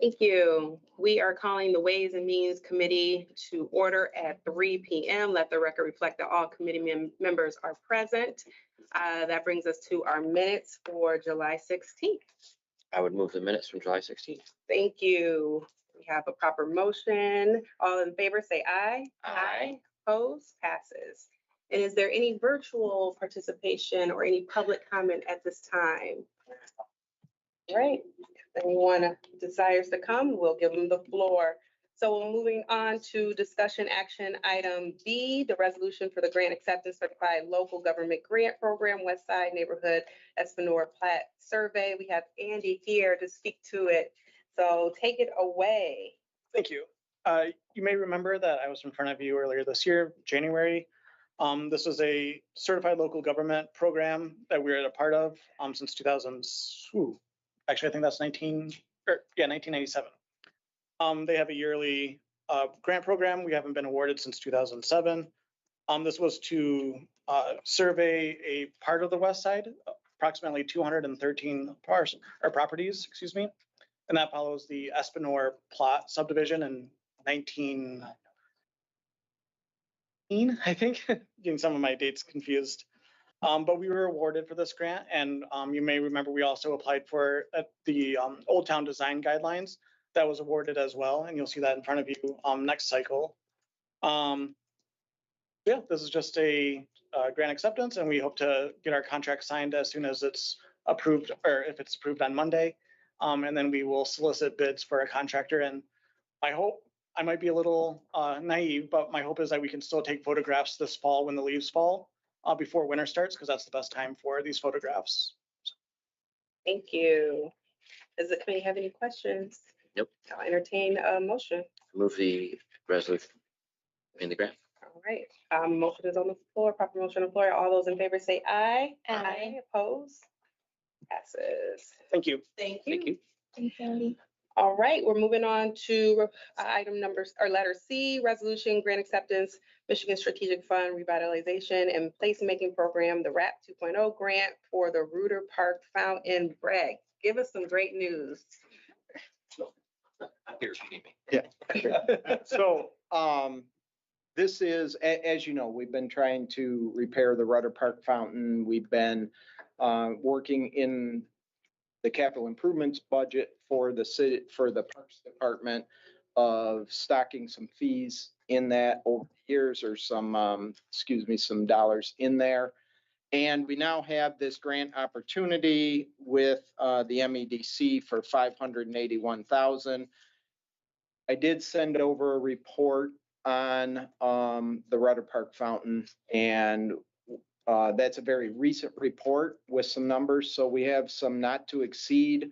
Thank you. We are calling the Ways and Means Committee to order at 3 p.m. Let the record reflect that all committee members are present. That brings us to our minutes for July 16th. I would move the minutes from July 16th. Thank you. We have a proper motion. All in favor, say aye. Aye. Opposed, passes. And is there any virtual participation or any public comment at this time? All right. If anyone desires to come, we'll give them the floor. So we're moving on to discussion action item B, the resolution for the grant acceptance certified local government grant program, West Side Neighborhood Espanola Plat Survey. We have Andy here to speak to it. So take it away. Thank you. You may remember that I was in front of you earlier this year, January. This was a certified local government program that we were a part of since 2000. Actually, I think that's 1997. They have a yearly grant program. We haven't been awarded since 2007. This was to survey a part of the west side, approximately 213 properties, excuse me. And that follows the Espanola Plot subdivision in 19, I think, getting some of my dates confused. But we were awarded for this grant, and you may remember we also applied for the Old Town Design Guidelines. That was awarded as well, and you'll see that in front of you next cycle. Yeah, this is just a grant acceptance, and we hope to get our contract signed as soon as it's approved, or if it's approved on Monday. And then we will solicit bids for a contractor. And I hope, I might be a little naive, but my hope is that we can still take photographs this fall when the leaves fall before winter starts, because that's the best time for these photographs. Thank you. Does the committee have any questions? Nope. I'll entertain a motion. Move the resolution in the grant. All right. Motion is on the floor. Proper motion on the floor. All those in favor say aye. Aye. Opposed? Passes. Thank you. Thank you. Thank you. Thanks, Andy. All right, we're moving on to item numbers, or letter C, resolution grant acceptance, Michigan Strategic Fund Revitalization and Placemaking Program, the RAP 2.0 grant for the Reuter Park Fountain. Bragg, give us some great news. Yeah. So this is, as you know, we've been trying to repair the Reuter Park Fountain. We've been working in the capital improvements budget for the city, for the Parks Department, of stocking some fees in that over the years, or some, some dollars in there. And we now have this grant opportunity with the MEDC for $581,000. I did send over a report on the Reuter Park Fountain, and that's a very recent report with some numbers. So we have some not to exceed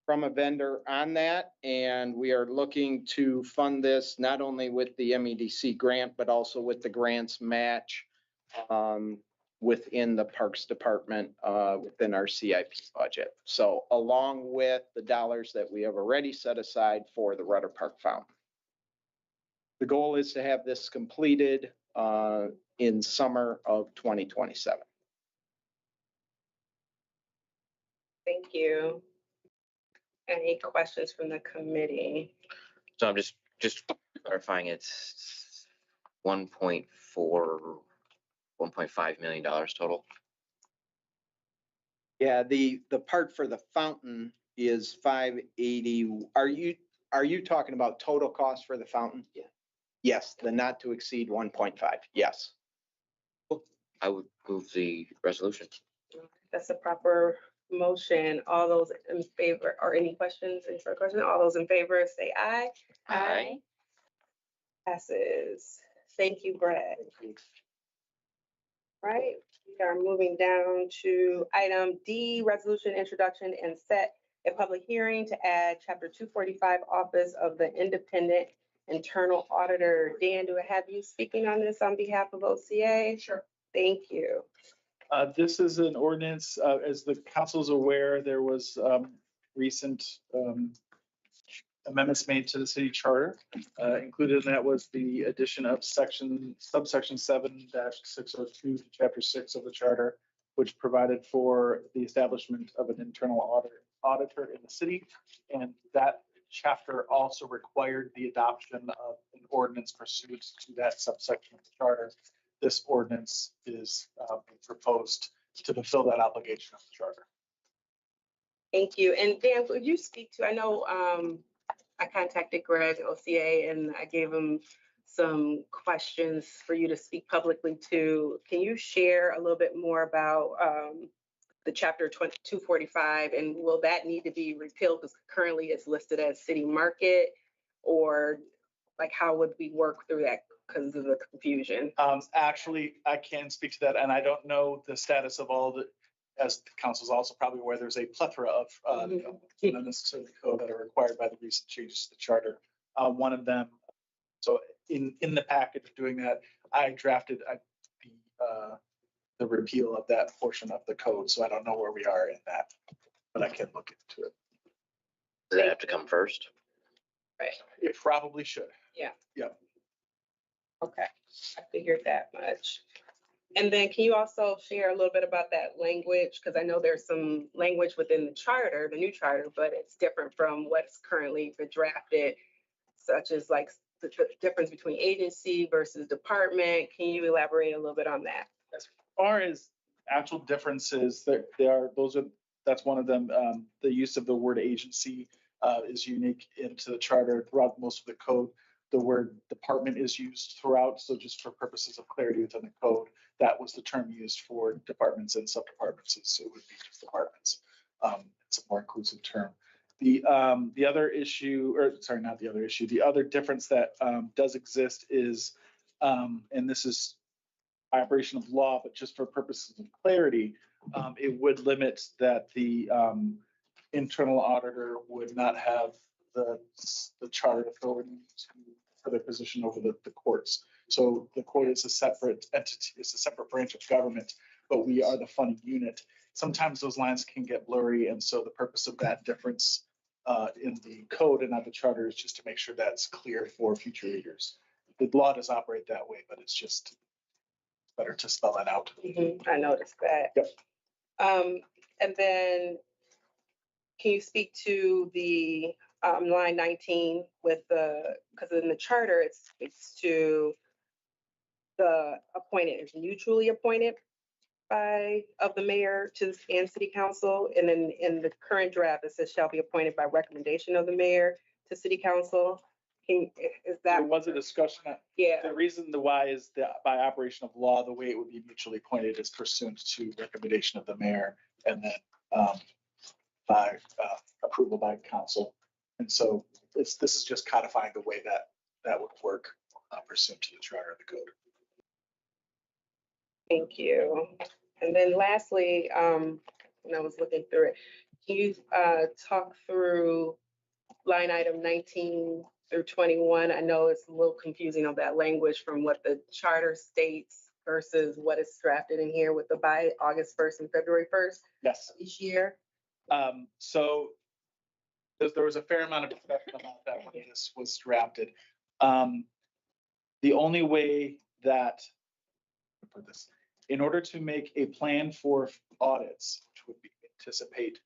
from a vendor on that. And we are looking to fund this not only with the MEDC grant, but also with the grants match within the Parks Department, within our CIP budget. So along with the dollars that we have already set aside for the Reuter Park Fountain. The goal is to have this completed in summer of 2027. Thank you. Any questions from the committee? So I'm just clarifying, it's 1.5 million total. Yeah, the part for the fountain is 580. Are you talking about total cost for the fountain? Yeah. Yes, the not to exceed 1.5. Yes. I would move the resolution. That's a proper motion. All those in favor, or any questions, any further questions? All those in favor say aye. Aye. Passes. Thank you, Brad. Right, we are moving down to item D, resolution introduction and set a public hearing to add chapter 245 Office of the Independent Internal Auditor. Dan, do I have you speaking on this on behalf of OCA? Sure. Thank you. This is an ordinance, as the council's aware, there was recent amendments made to the city charter. Included in that was the addition of subsection 7-602 to chapter 6 of the charter, which provided for the establishment of an internal auditor in the city. And that chapter also required the adoption of an ordinance pursuant to that subsection of the charter. This ordinance is proposed to fulfill that obligation of the charter. Thank you. And Dan, would you speak to, I know I contacted Greg OCA and I gave him some questions for you to speak publicly to. Can you share a little bit more about the chapter 245 and will that need to be repealed because currently it's listed as city market, or like how would we work through that because of the confusion? Actually, I can speak to that, and I don't know the status of all the, as the council's also probably aware, there's a plethora of amendments to the code that are required by the recent changes to the charter. One of them, so in the package of doing that, I drafted the repeal of that portion of the code, so I don't know where we are in that, but I can look into it. Does it have to come first? Right. It probably should. Okay, I figured that much. And then can you also share a little bit about that language? Because I know there's some language within the charter, the new charter, but it's different from what's currently been drafted, such as like the difference between agency versus department. Can you elaborate a little bit on that? As far as actual differences, that's one of them. The use of the word agency is unique into the charter. Throughout most of the code, the word department is used throughout. So just for purposes of clarity within the code, that was the term used for departments and sub-departments. So it would be just departments. It's a more inclusive term. The other issue, or sorry, not the other issue, the other difference that does exist is, and this is operation of law, but just for purposes of clarity, it would limit that the internal auditor would not have the charter authority for their position over the courts. So the court is a separate entity, it's a separate branch of government, but we are the funding unit. Sometimes those lines can get blurry, and so the purpose of that difference in the code and not the charter is just to make sure that's clear for future readers. The law does operate that way, but it's just better to spell that out. I noticed that. Yep. And then can you speak to the line 19 with because in the charter, it speaks to the appointed, is mutually appointed of the mayor and city council. And then in the current draft, it says shall be appointed by recommendation of the mayor to city council. Is that? There was a discussion. Yeah. The reason the why is that by operation of law, the way it would be mutually appointed is pursuant to recommendation of the mayor and then by approval by council. And so this is just codifying the way that would work pursuant to the charter of the code. Thank you. And then lastly, when I was looking through it, can you talk through line item 19 through 21? I know it's a little confusing on that language from what the charter states versus what is drafted in here with the by August 1st and February 1st Yes. each year. So there was a fair amount of discussion about that when this was drafted. The only way that, put this, in order to make a plan for audits, which would be anticipate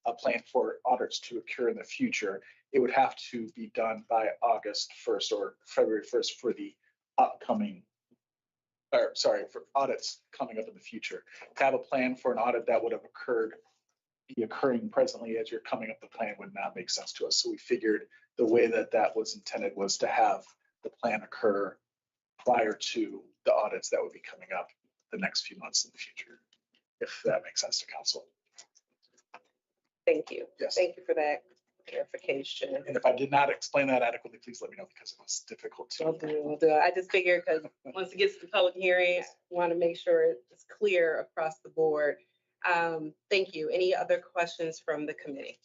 a plan for audits to occur in the future, it would have to be done by August 1st or February 1st for the upcoming, or sorry, for audits coming up in the future. To have a plan for an audit that would have be occurring presently as you're coming up the plan would not make sense to us. So we figured the way that was intended was to have the plan occur prior to the audits that would be coming up the next few months in the future, if that makes sense to council. Thank you. Yes. Thank you for that clarification. And if I did not explain that adequately, please let me know because it was difficult to. Will do. I just figured because once it gets to the public hearing, I want to make sure it's clear across the board. Thank you. Any other questions from the committee?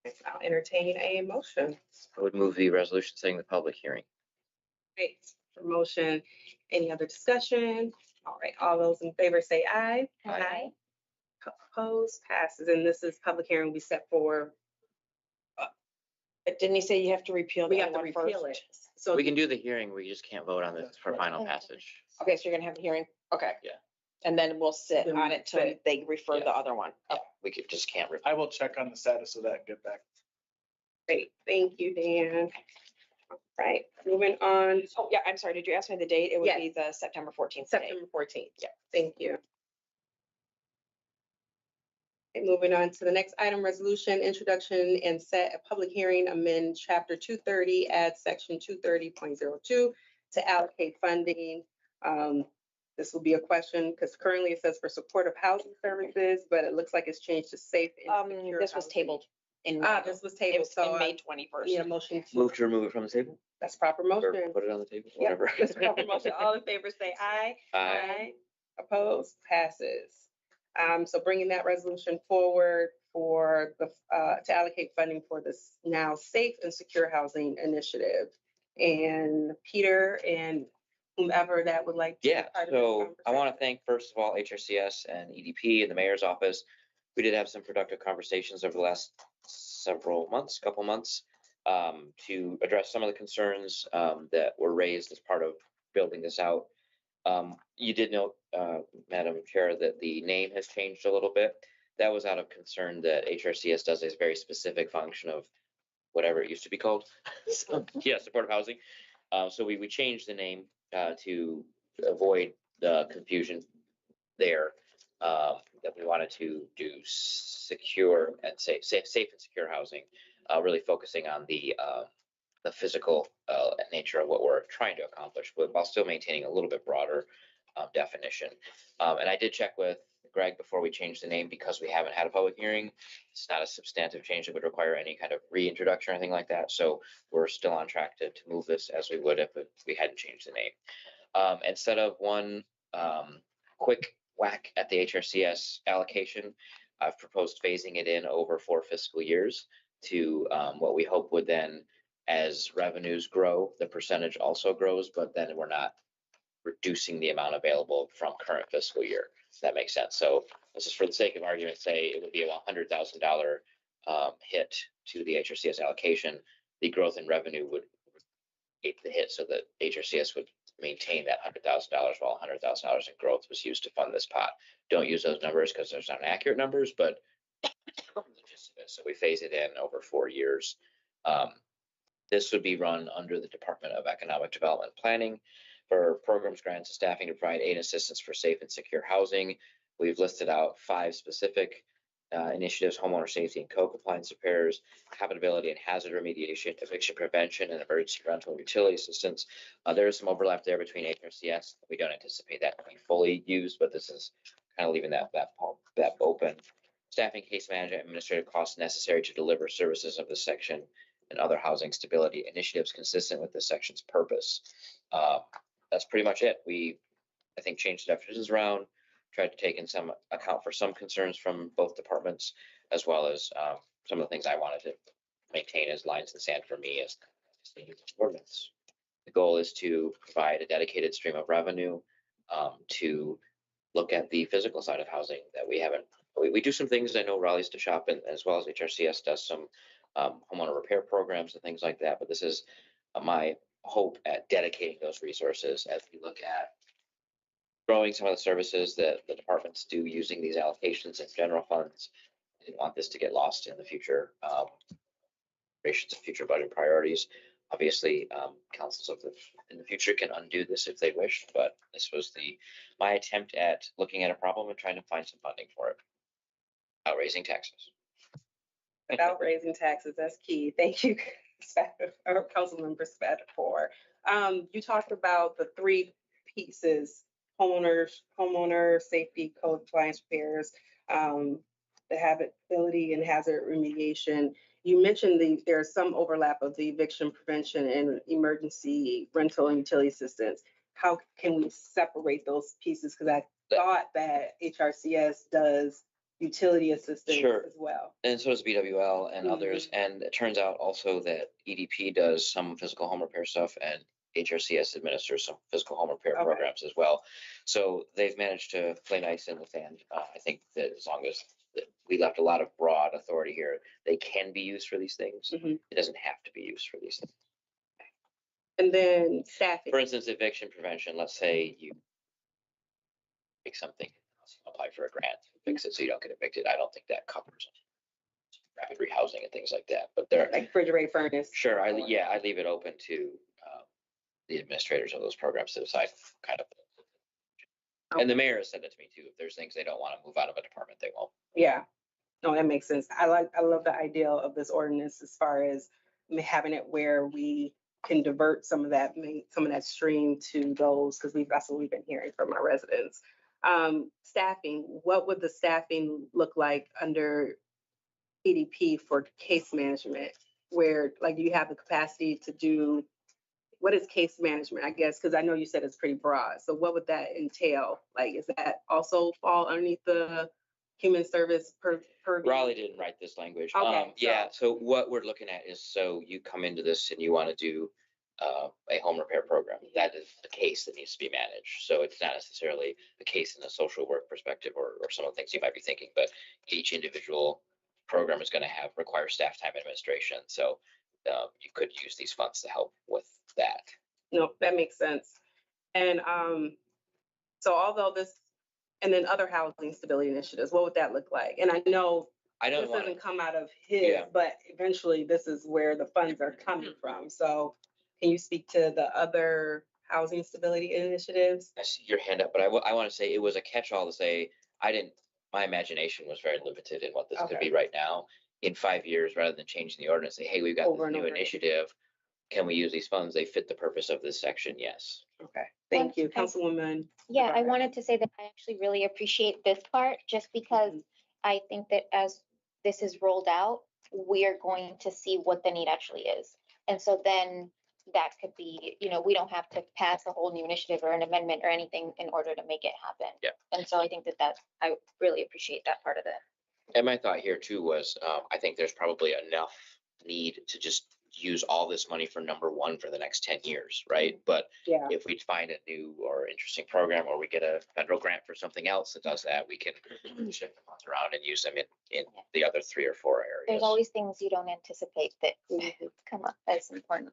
I'll entertain a motion. I would move the resolution setting the public hearing. Great. For motion, any other discussion? All right, all those in favor say aye. Aye. Opposed, passes, and this is public hearing will be set for, But didn't he say you have to repeal we the have to other one repeal first? it. So We can do the hearing, we just can't vote on this That's for right. final passage. Okay, so you're gonna have the hearing? Okay. And then we'll sit Then on it till sit. they refer Yeah. the other one. Yeah, we could, just can't. I will check on the status of that and get back. Great, thank you, Dan. Right, moving on, Oh, yeah, I'm sorry. Did you ask me the date? It would Yes. be the September 14th date. September 14th. Yeah. Thank you. Okay, moving on to the next item, resolution, introduction and set a public hearing, amend chapter 230, add section 230.02 to allocate funding. This will be a question because currently it says for supportive housing services, but it looks like it's changed to safe and secure This was housing. tabled in. This was It tabled, was so in May I 21st. need a motion to, Move to remove it from the table that's proper or motion. put it on the table, Yep, whatever. that's proper motion. All in favor, say aye. Aye. Opposed, passes. So bringing that resolution forward for the, to allocate funding for this now safe and secure housing initiative. And Peter and whomever that would like to. be Yeah, part of this so I want to conversation. thank, first of all, HRCS and EDP and the mayor's office. We did have some productive conversations over the last several months, couple months, to address some of the concerns that were raised as part of building this out. You did note, Madam Chair, that the name has changed a little bit. That was out of concern that HRCS does a very specific function of whatever it used to be called. So, yeah, supportive housing. So we changed the name to avoid the confusion there. That we wanted to do secure and safe and secure housing, really focusing on the physical nature of what we're trying to accomplish, but while still maintaining a little bit broader definition. And I did check with Greg before we changed the name because we haven't had a public hearing. It's not a substantive change that would require any kind of reintroduction or anything like that. So we're still on track to move this as we would if we hadn't changed the name. Instead of one quick whack at the HRCS allocation, I've proposed phasing it in over 4 fiscal years to what we hope would then, as revenues grow, the percentage also grows, but then we're not reducing the amount available from current fiscal year. Does that make sense? So this is for the sake of argument, say it would be a $100,000 hit to the HRCS allocation. The growth in revenue would ape the hit so that HRCS would maintain that $100,000 while $100,000 in growth was used to fund this pot. Don't use those numbers because those aren't accurate numbers, but the gist of it. So we phase it in over 4 years. This would be run under the Department of Economic Development and Planning for programs, grants, and staffing to provide aid and assistance for safe and secure housing. We've listed out 5 specific initiatives: homeowner safety and code compliance repairs, habitability and hazard remediation, eviction prevention, and emergency rental and utility assistance. There is some overlap there between HRCS. We don't anticipate that to be fully used, but this is kind of leaving that open. Staffing, case management, administrative costs necessary to deliver services of this section and other housing stability initiatives consistent with this section's purpose. That's pretty much it. We, I think, changed the definitions around, tried to take in some account for some concerns from both departments, as well as some of the things I wanted to maintain as lines in the sand for me as the ordinance. The goal is to provide a dedicated stream of revenue to look at the physical side of housing that we haven't. We do some things. I know Raleigh's to shop, and as well as HRCS does some homeowner repair programs and things like that. But this is my hope at dedicating those resources as we look at growing some of the services that the departments do using these allocations and general funds. I didn't want this to get lost in the future creations of future budget priorities. Obviously, councils in the future can undo this if they wish, but this was my attempt at looking at a problem and trying to find some funding for it without raising taxes. Without raising taxes, that's key. Thank you, Councilmember Spatafor. You talked about the 3 pieces: homeowner safety, code compliance repairs, the habitability and hazard remediation. You mentioned there's some overlap of the eviction prevention and emergency rental and utility assistance. How can we separate those pieces? Because I thought that HRCS does utility assistance Sure. as well. And so does BWL and others. And it turns out also that EDP does some physical home repair stuff, and HRCS administers some physical home repair Okay. programs as well. So they've managed to play nice in the sand. I think that as long as we left a lot of broad authority here, they can be used for these things. Mhm. It doesn't have to be used for these things. And then staffing. For instance, eviction prevention, let's say you make something, apply for a grant, fix it so you don't get evicted. I don't think that covers rapid rehousing and things like that, but there, Like refrigerator furnace. sure, I leave it open to the administrators of those programs to decide kind of. And the mayor has said that to me too. If there's things they don't want to move out of a department, they won't. Yeah, no, that makes sense. I love the idea of this ordinance as far as having it where we can divert some of that stream to those, because that's what we've been hearing from our residents. Staffing, what would the staffing look like under EDP for case management? Where, like, do you have the capacity to do, what is case management, I guess? Because I know you said it's pretty broad. So what would that entail? Like, is that also fall underneath the human service purview? Raleigh didn't write this language. Okay, Yeah, so what we're looking at is, so you come into this and you want to do a home repair program. That is the case that needs to be managed. So it's not necessarily a case in a social work perspective or some of the things you might be thinking, but each individual program is going to require staff time administration. So you could use these funds to help with that. No, that makes sense. And so although this, and then other housing stability initiatives, what would that look like? And I know I this don't want doesn't come out of his, Yeah. but eventually this is where the funds are coming from. So can you speak to the other housing stability initiatives? I see your hand up, but I want to say it was a catch-all to say, my imagination was very limited in what this could Okay. be right now. In 5 years, rather than changing the ordinance, say, hey, we've got Over this and new over. initiative. Can we use these funds? They fit the purpose of this section, yes. Okay, thank you, I- Councilwoman. Yeah, I Rivera. wanted to say that I actually really appreciate this part, just because I think that as this is rolled out, we are going to see what the need actually is. And so then that could be, we don't have to pass a whole new initiative or an amendment or anything in order to make it happen. Yeah. And so I think that I really appreciate that part of it. And my thought here too was, I think there's probably enough need to just use all this money for number one for the next 10 years, right? But Yeah, if we find a new or interesting program, or we get a federal grant for something else that does that, we can shift the funds around and use them in the other 3 or 4 areas. There's always things you don't anticipate that Mhm. come up as important.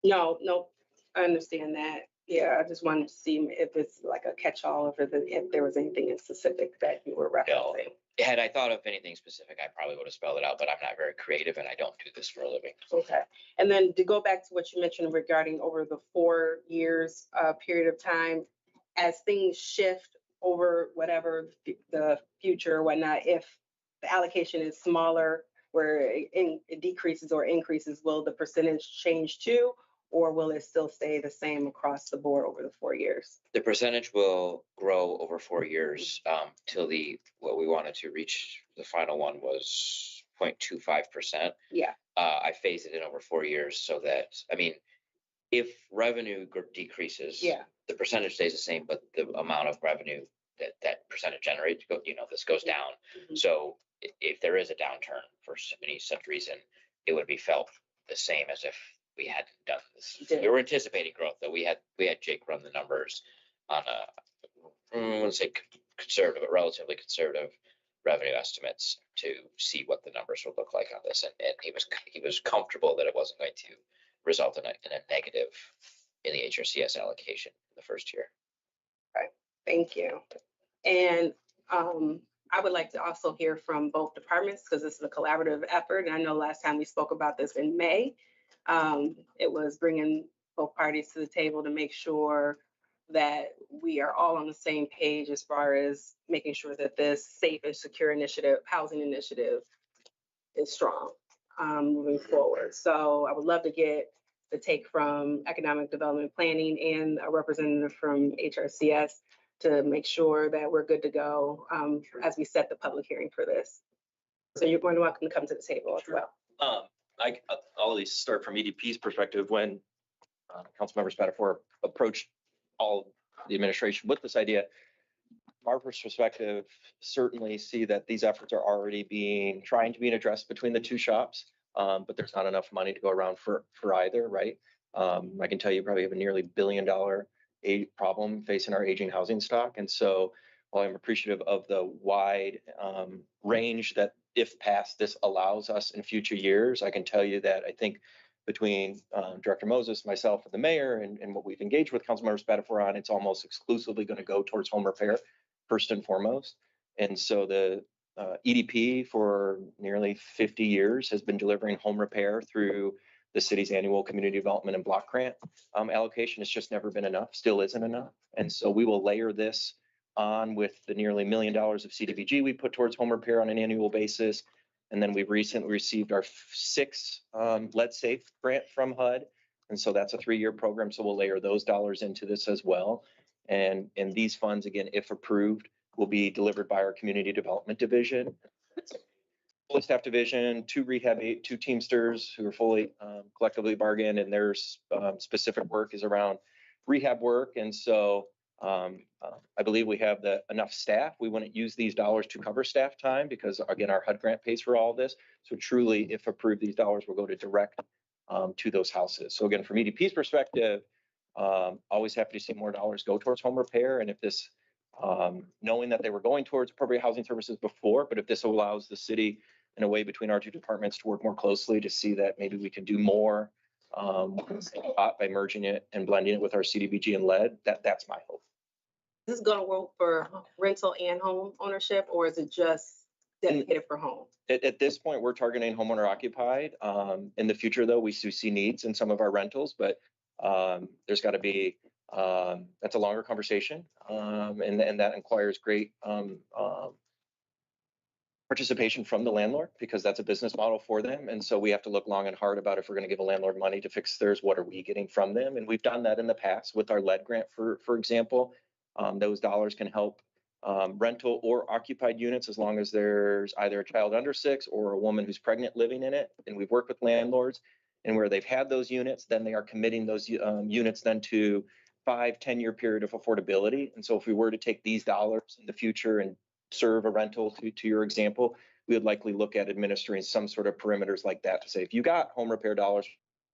no, I understand that. Yeah, I just wanted to see if it's like a catch-all, if there was anything in specific that you were referencing. Had I thought of anything specific, I probably would have spelled it out, but I'm not very creative and I don't do this for a living. Okay, and then to go back to what you mentioned regarding over the 4 years period of time, as things shift over whatever the future or whatnot, if the allocation is smaller, where it decreases or increases, will the percentage change too? Or will it still stay the same across the board over the 4 years? The percentage will grow over 4 years till what we wanted to reach, the final one was 0.25%. Yeah. I phased it in over 4 years so that, if revenue decreases. Yeah. The percentage stays the same, but the amount of revenue that percentage generates, this goes down. Mhm. So if there is a downturn for any such reason, it would be felt the same as if we hadn't done this. Yeah. We were anticipating growth, though. We had Jake run the numbers on I wouldn't say conservative, but relatively conservative revenue estimates to see what the numbers would look like on this. And he was comfortable that it wasn't going to result in a negative in the HRCS allocation in the first year. Thank you. And I would like to also hear from both departments, because this is a collaborative effort. And I know last time we spoke about this in May, it was bringing both parties to the table to make sure that we are all on the same page as far as making sure that this safe and secure housing initiative is strong moving forward. So I would love to get the take from Economic Development Planning and a representative from HRCS to make sure that we're good to go as we set the public hearing for this. So you're more than welcome to come to the table as well. I'll at least start from EDP's perspective. When Councilmember Spatafor approached all the administration with this idea, from our perspective, certainly see that these efforts are already trying to be addressed between the two shops, but there's not enough money to go around for either, right? I can tell you probably have a nearly $1 billion problem facing our aging housing stock. And so while I'm appreciative of the wide range that, if passed, this allows us in future years, I can tell you that I think between Director Moses, myself, and the mayor, and what we've engaged with Councilmember Spatafor on, it's almost exclusively going to go towards home repair. first and foremost. And so the EDP for nearly 50 years has been delivering home repair through the city's annual community development and block grant allocation. It's just never been enough, still isn't enough. And so we will layer this on with the nearly $1 million of CDBG we put towards home repair on an annual basis. And then we've recently received our sixth lead safe grant from HUD. And so that's a 3-year program. So we'll layer those dollars into this as well. And these funds, again, if approved, will be delivered by our community development division. Fully staffed division, 2 rehab, 2 Teamsters who are fully collectively bargained, and their specific work is around rehab work. And so I believe we have enough staff. We wouldn't use these dollars to cover staff time because, again, our HUD grant pays for all of this. So truly, if approved, these dollars will go to direct to those houses. So again, from EDP's perspective, always happy to see more dollars go towards home repair. And if this, knowing that they were going towards appropriate housing services before, but if this allows the city in a way between our 2 departments to work more closely to see that maybe we can do more by merging it and blending it with our CDBG and lead, that's my hope. Is this going to work for rental and home ownership, or is it just dedicated for home? At this point, we're targeting homeowner occupied. In the future, though, we do see needs in some of our rentals, but there's got to be, that's a longer conversation. And that requires great participation from the landlord because that's a business model for them. And so we have to look long and hard about if we're going to give a landlord money to fix theirs, what are we getting from them? And we've done that in the past with our lead grant, for example. Those dollars can help rental or occupied units as long as there's either a child under 6 or a woman who's pregnant living in it. And we've worked with landlords, and where they've had those units, then they are committing those units then to 5-10-year period of affordability. And so if we were to take these dollars in the future and serve a rental to your example, we would likely look at administering some sort of perimeters like that to say, if you got home repair dollars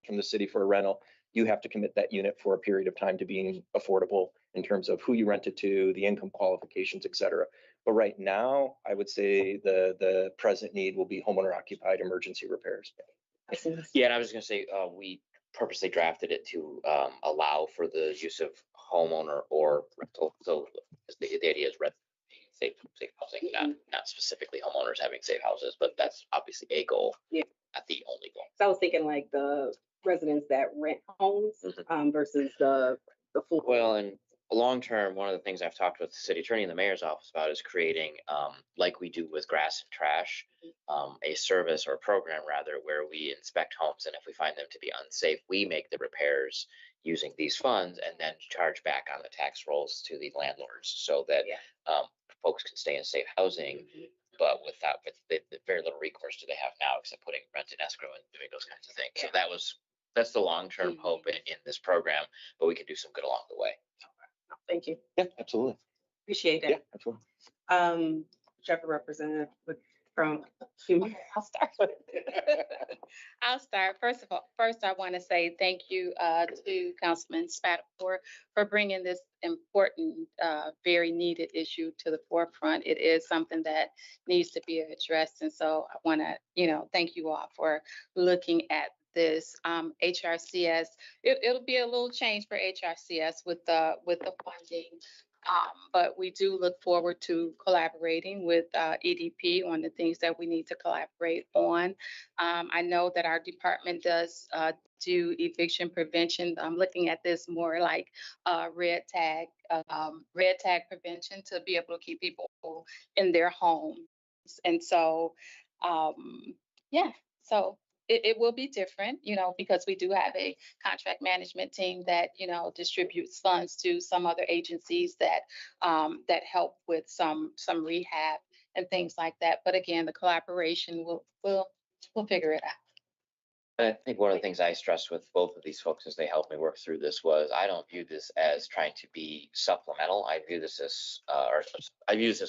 from the city for a rental, you have to commit that unit for a period of time to being affordable in terms of who you rent it to, the income qualifications, et cetera. But right now, I would say the present need will be homeowner occupied emergency repairs. Yeah, and I was going to say, we purposely drafted it to allow for the use of homeowner or rental. So the idea is safe housing, not specifically homeowners having safe houses, but that's obviously a goal. Yeah. Not the only goal. So I was thinking like the residents that rent homes versus the full. Well, and long term, one of the things I've talked with the city attorney and the mayor's office about is creating, like we do with grass and trash, a service or program rather, where we inspect homes, and if we find them to be unsafe, we make the repairs using these funds and then charge back on the tax rolls to the landlords so that folks can stay in safe housing. But with very little recourse do they have now except putting rent in escrow and doing those kinds of things. So that's the long-term hope in this program, but we can do some good along the way. Thank you. Yeah, absolutely. Appreciate that. Yeah, absolutely. Whichever representative from. I'll start. First, I want to say thank you to Councilman Spatafor for bringing this important, very needed issue to the forefront. It is something that needs to be addressed. And so I want to, thank you all for looking at this. HRCS, it'll be a little change for HRCS with the funding. But we do look forward to collaborating with EDP on the things that we need to collaborate on. I know that our department does do eviction prevention. I'm looking at this more like red tag prevention to be able to keep people in their homes. And so, so it will be different, because we do have a contract management team that, distributes funds to some other agencies that that help with some rehab and things like that. But again, the collaboration we'll figure it out. I think one of the things I stressed with both of these folks as they helped me work through this was I don't view this as trying to be supplemental. I view this as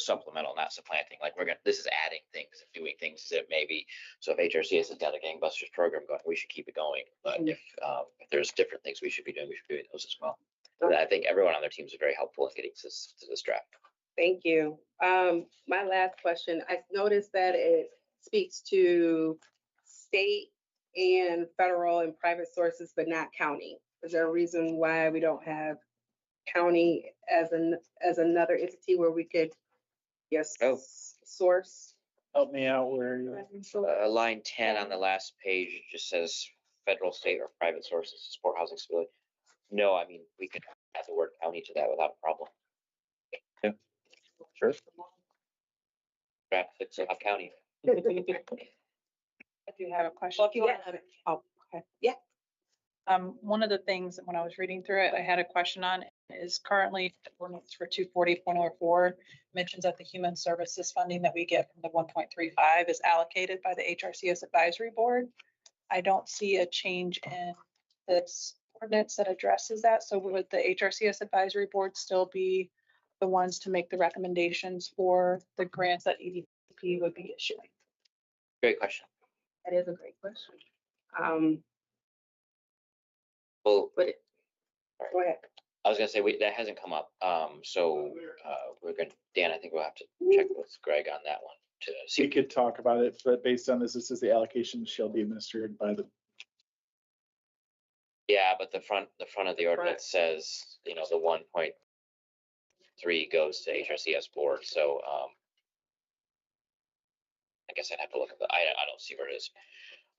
supplemental, not supplanting. Like this is adding things and doing things that maybe. So if HRCS has got a gangbusters program going, we should keep it going. But if there's different things we should be doing those as well. But I think everyone on their teams is very helpful in getting to this draft. Thank you. My last question, I noticed that it speaks to state and federal and private sources, but not county. Is there a reason why we don't have county as another entity where we could, yes, Oh. source. Help me out where you're. Line 10 on the last page, it just says federal, state, or private sources to support housing stability. No, I mean, we could add the word county to that without a problem. Sure. Draft it, so county. I do have a question. Well, if you want, Oh, okay. One of the things that when I was reading through it, I had a question on is currently ordinance for 240.04 mentions that the human services funding that we get from the 1.35 is allocated by the HRCS advisory board. I don't see a change in this ordinance that addresses that. So would the HRCS advisory board still be the ones to make the recommendations for the grants that EDP would be issuing? Great question. that is a great question. Well, But go ahead. I was gonna say, that hasn't come up. So we're gonna, Dan, I think we'll have to check with Greg on that one to We see. could talk about it, but based on this says the allocation shall be administered by the. Yeah, but the front of the ordinance says, the 1.3 goes to HRCS board. So I guess I'd have to look at I don't see where it is.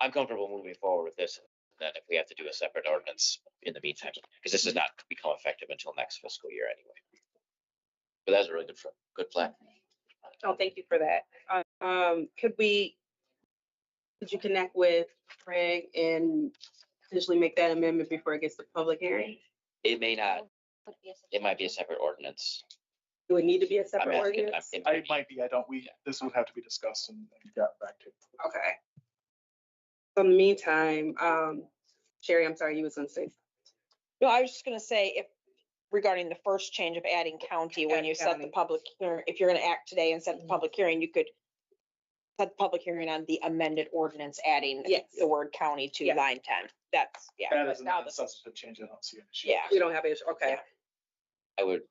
I'm comfortable moving forward with this. Then if we have to do a separate ordinance in the meantime, because this does not become effective until next fiscal year anyway. But that's a really good plan. Oh, thank you for that. Could you connect with Craig and potentially make that amendment before it gets to public hearing? It may not, it might be a separate ordinance. It would need to be a I'm separate asking, ordinance? It might be, this would have to be discussed and got back to. Okay. In the meantime, Sherry, I'm sorry, you was gonna say. No, I was just gonna say, if regarding the first change of adding county, when Add you set the county. public hearing, if you're gonna act today and set the public hearing, you could set the public hearing on the amended ordinance, adding Yes. the word county to Yeah. line 10. That's, yeah. That but is now not a this is- substantive change. I don't see an issue. Yeah. We don't have it, okay, I would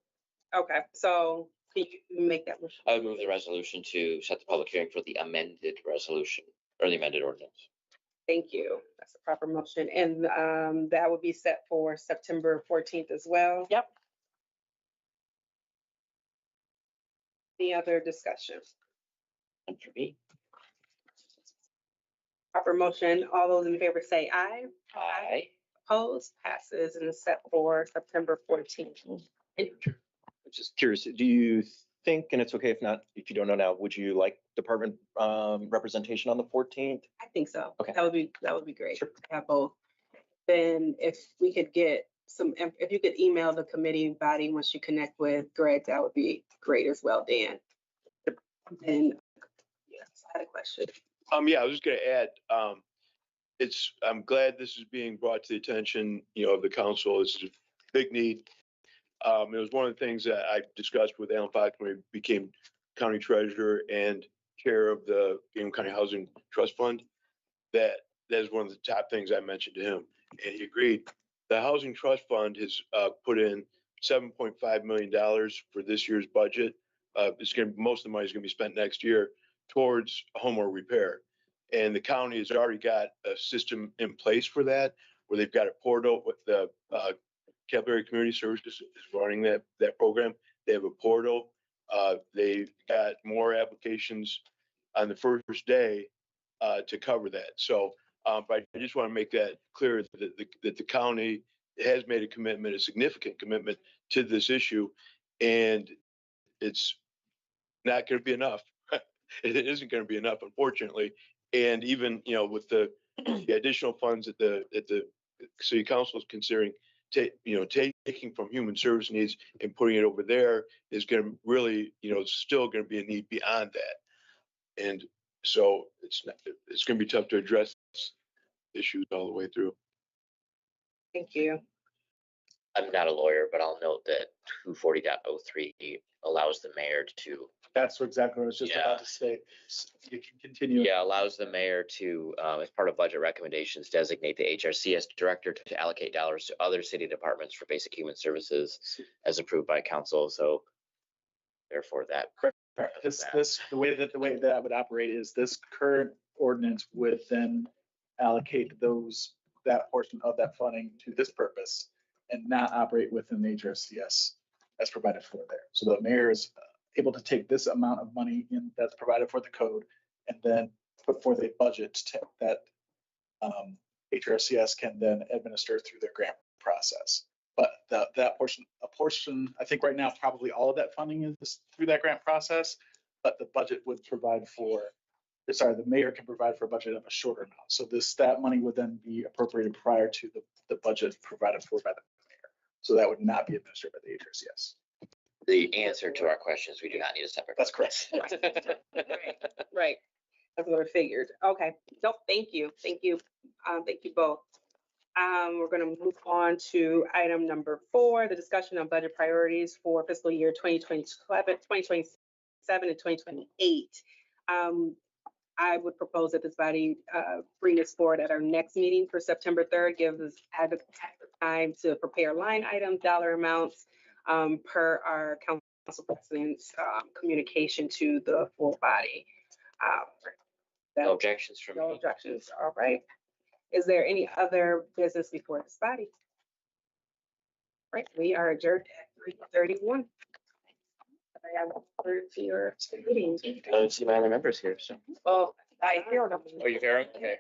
so can you make that motion? move the resolution to set the public hearing for the amended resolution or the amended ordinance. Thank you, that's a proper motion, and that would be set for September 14th as well. Yep. Any other discussion? And for me, Proper motion, all those in favor say aye. I Opposed, passes, and is set for September 14th. I'm just curious, do you think, and it's okay if not, if you don't know now, would you like department representation on the 14th? I think so. Okay. That would be great. Sure. to Have both. Then if we could get if you could email the committee body once you connect with Greg, that would be great as well, Dan. And yes, I had a question. Yeah, I was just gonna add, I'm glad this is being brought to the attention, of the council. It's a big need. It was one of the things that I discussed with Alan Fox when he became county treasurer and chair of the Ingham County Housing Trust Fund. That is one of the top things I mentioned to him, and he agreed. The Housing Trust Fund has put in $7.5 million for this year's budget. Most of the money is gonna be spent next year towards homeowner repair. And the county has already got a system in place for that, where they've got a portal with the Capillary Community Services is running that program. They have a portal. They got more applications on the first day to cover that. So, but I just want to make that clear that the county has made a commitment, a significant commitment to this issue, and it's not going to be enough. It isn't going to be enough, unfortunately. And even, with the additional funds that the city council is considering, taking from human service needs and putting it over there is going to really, still going to be a need beyond that. And so it's going to be tough to address issues all the way through. Thank you. I'm not a lawyer, but I'll note that 240.03 allows the mayor to, That's exactly what I was just about to say. You can continue. allows the mayor to, as part of budget recommendations, designate the HRCS director to allocate dollars to other city departments for basic human services as approved by council. So therefore that. The way that would operate is this current ordinance would then allocate that portion of that funding to this purpose. and not operate within the HRCS as provided for there. So the mayor is able to take this amount of money in that's provided for the code and then put forth a budget that HRCS can then administer through their grant process. But a portion, I think right now, probably all of that funding is through that grant process, but the budget would provide for, the mayor can provide for a budget of a shorter amount. So that money would then be appropriated prior to the budget provided for by the mayor. So that would not be administered by the HRCS. The answer to our question is we do not need a separate. That's correct. Right. That's what I figured. Okay. No, thank you. Thank you. Thank you both. We're going to move on to item number 4, the discussion on budget priorities for fiscal year 2027 and 2028. I would propose that this body bring this forward at our next meeting for September 3rd, give us adequate time to prepare line items, dollar amounts per our council president's communication to the full body. No objections from No me. objections. All right. Is there any other business before this body? Right, we are adjourned at 3:31. I have to your meeting. I don't see my other members here, so. Well, I hear them. Oh, you hear 'em? Okay.